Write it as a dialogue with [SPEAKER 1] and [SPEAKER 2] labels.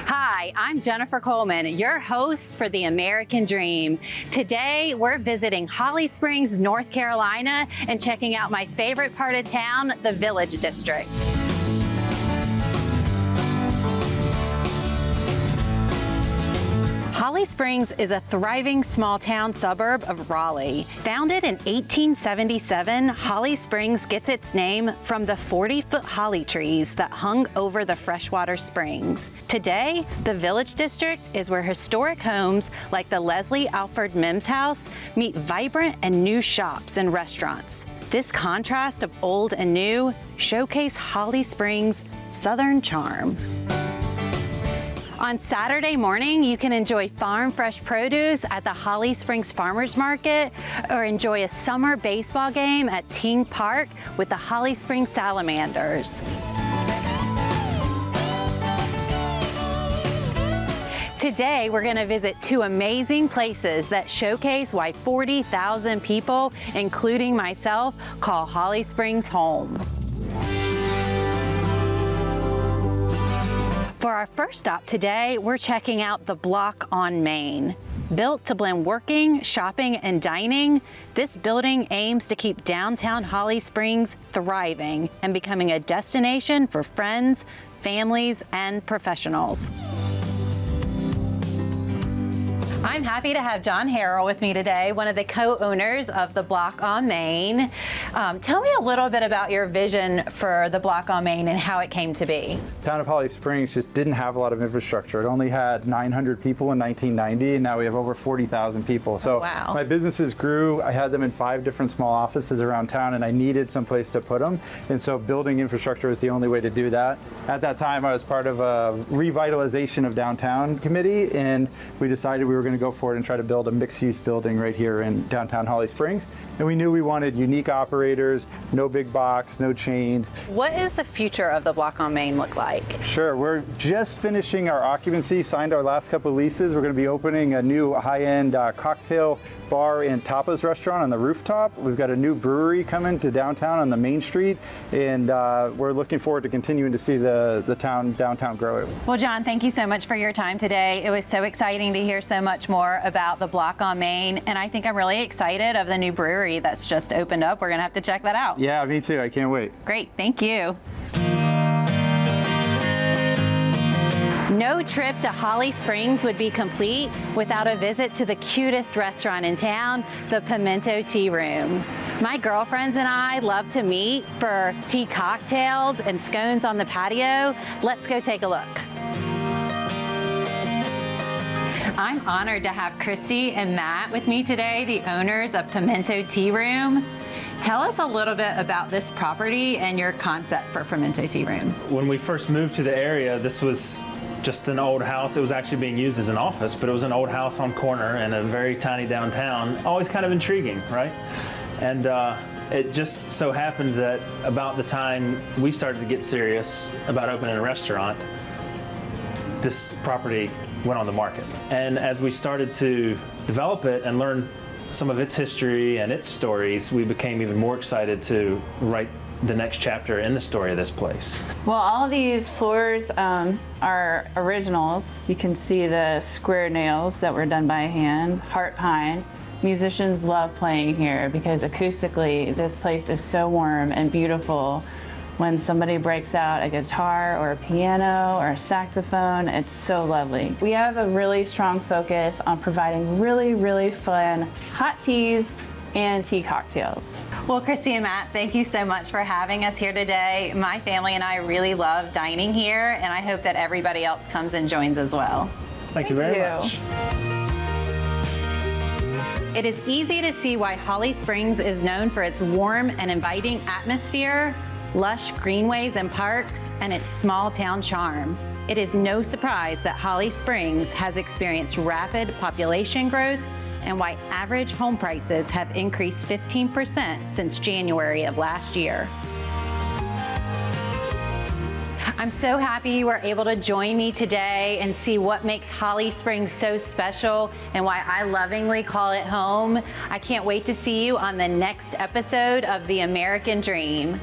[SPEAKER 1] Hi, I'm Jennifer Coleman, your host for The American Dream. Today, we're visiting Holly Springs, North Carolina, and checking out my favorite part of town, the Village District. Holly Springs is a thriving small-town suburb of Raleigh. Founded in 1877, Holly Springs gets its name from the 40-foot holly trees that hung over the freshwater springs. Today, the Village District is where historic homes like the Leslie Alford Mims House meet vibrant and new shops and restaurants. This contrast of old and new showcase Holly Springs' southern charm. On Saturday morning, you can enjoy farm fresh produce at the Holly Springs Farmers Market or enjoy a summer baseball game at Ting Park with the Holly Springs Salamanders. Today, we're going to visit two amazing places that showcase why 40,000 people, including myself, call Holly Springs home. For our first stop today, we're checking out the Block on Main. Built to blend working, shopping, and dining, this building aims to keep downtown Holly Springs thriving and becoming a destination for friends, families, and professionals. I'm happy to have John Harrell with me today, one of the co-owners of the Block on Main. Tell me a little bit about your vision for the Block on Main and how it came to be.
[SPEAKER 2] The town of Holly Springs just didn't have a lot of infrastructure. It only had 900 people in 1990, and now we have over 40,000 people. So
[SPEAKER 1] wow.
[SPEAKER 2] My businesses grew. I had them in 5 different small offices around town, and I needed some place to put them. And so building infrastructure was the only way to do that. At that time, I was part of a revitalization of downtown committee, and we decided we were going to go for it and try to build a mixed-use building right here in downtown Holly Springs. And we knew we wanted unique operators, no big box, no chains.
[SPEAKER 1] What is the future of the Block on Main look like?
[SPEAKER 2] Sure, we're just finishing our occupancy, signed our last couple of leases. We're going to be opening a new high-end cocktail bar and tapas restaurant on the rooftop. We've got a new brewery coming to downtown on the main street, and we're looking forward to continuing to see the downtown grow.
[SPEAKER 1] Well, John, thank you so much for your time today. It was so exciting to hear so much more about the Block on Main, and I think I'm really excited of the new brewery that's just opened up. We're going to have to check that out.
[SPEAKER 2] Yeah, me too. I can't wait.
[SPEAKER 1] Great, thank you. No trip to Holly Springs would be complete without a visit to the cutest restaurant in town, the Pimento Tea Room. My girlfriends and I love to meet for tea cocktails and scones on the patio. Let's go take a look. I'm honored to have Christy and Matt with me today, the owners of Pimento Tea Room. Tell us a little bit about this property and your concept for Pimento Tea Room.
[SPEAKER 3] When we first moved to the area, this was just an old house. It was actually being used as an office, but it was an old house on corner in a very tiny downtown. Always kind of intriguing, right? And it just so happened that about the time we started to get serious about opening a restaurant, this property went on the market. And as we started to develop it and learn some of its history and its stories, we became even more excited to write the next chapter in the story of this place.
[SPEAKER 4] Well, all of these floors are originals. You can see the square nails that were done by hand, heart pine. Musicians love playing here because acoustically this place is so warm and beautiful. When somebody breaks out a guitar or a piano or a saxophone, it's so lovely. We have a really strong focus on providing really, really fun hot teas and tea cocktails.
[SPEAKER 1] Well, Christy and Matt, thank you so much for having us here today. My family and I really love dining here, and I hope that everybody else comes and joins as well.
[SPEAKER 3] Thank you very much.
[SPEAKER 1] It is easy to see why Holly Springs is known for its warm and inviting atmosphere, lush greenways and parks, and its small town charm. It is no surprise that Holly Springs has experienced rapid population growth and why average home prices have increased 15% since January of last year. I'm so happy you were able to join me today and see what makes Holly Springs so special and why I lovingly call it home. I can't wait to see you on the next episode of The American Dream.